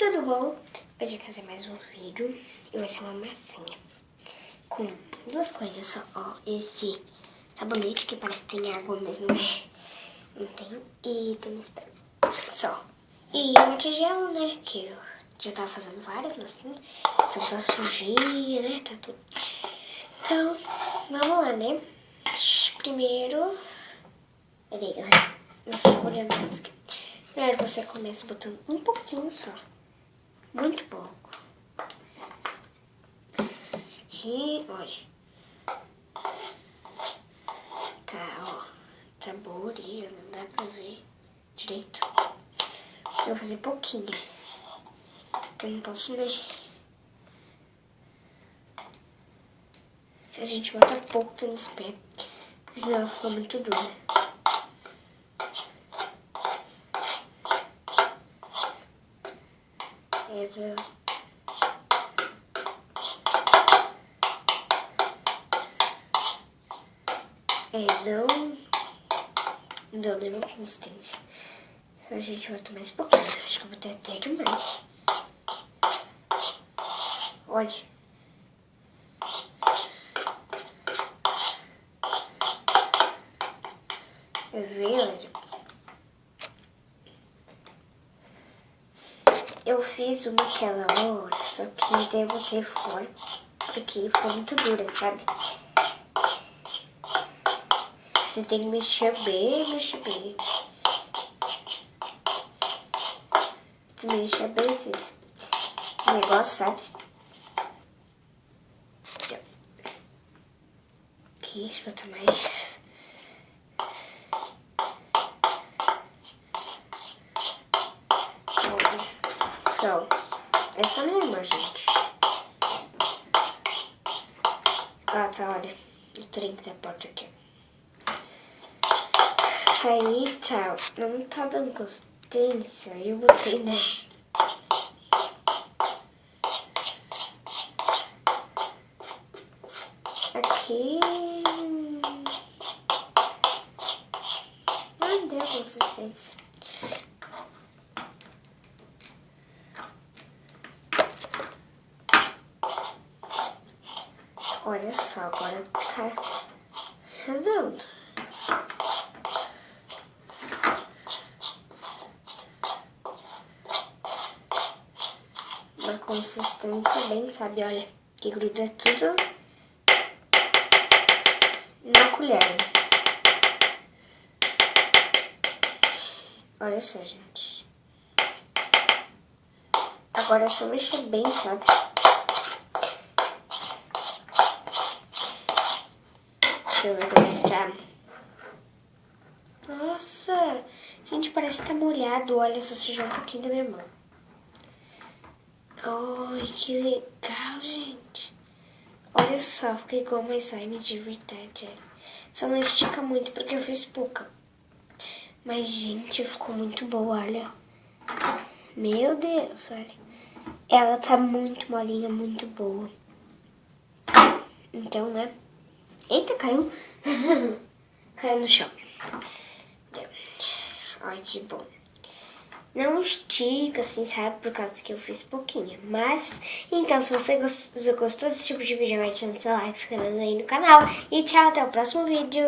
Tudo bom? Hoje eu vou fazer mais um vídeo e vai ser uma massinha com duas coisas só. Ó, esse sabonete que parece que tem água, mas não é. Não tem. E tem esse só. E uma tigela, né? Que eu já tava fazendo várias massinhas. Então tá sujinha, né? Tá tudo. Então, vamos lá, né? Primeiro... Peraí, galera. Eu estou olhando mais aqui. Primeiro você começa botando um pouquinho só. Muito pouco. Aqui, olha. Tá, ó. Tá boa ali, não dá pra ver direito. Eu vou fazer pouquinho. Porque eu não posso ler. A gente bota pouco nesse pé. Porque senão ela fica muito dura. Não deu nenhuma consistência. Então a gente bota mais um pouquinho. Acho que eu botei até demais. Olha. Olha. Eu fiz uma aquela hora, só que daí eu botei fora. Porque ficou muito dura, sabe? Você tem que mexer bem. Você mexe bem esses negócios, sabe? Aqui, deixa eu botar mais. Só. É só normal, gente. Ah, tá, olha. O trinco da porta aqui. Aí tá, não tá dando consistência, aí eu botei, né? Aqui não deu consistência. Olha só, agora tá redondo. Uma consistência bem, sabe? Olha, que gruda tudo na colher. Olha só, gente. Agora é só mexer bem, sabe? Deixa eu ver como é que tá. Nossa! Gente, parece que tá molhado. Olha, só sujou um pouquinho da minha mão. Ai, que legal, gente. Olha só, fica igual uma slime de verdade. Só não estica muito porque eu fiz pouca. Mas, gente, ficou muito boa, olha. Meu Deus, olha. Ela tá muito molinha, muito boa. Então, né? Eita, caiu. Caiu no chão. Olha que bom. Não estica, assim, sabe? Por causa que eu fiz pouquinho. Mas, então, se você gostou desse tipo de vídeo, vai deixando seu like, se inscrevendo aí no canal. E tchau, até o próximo vídeo.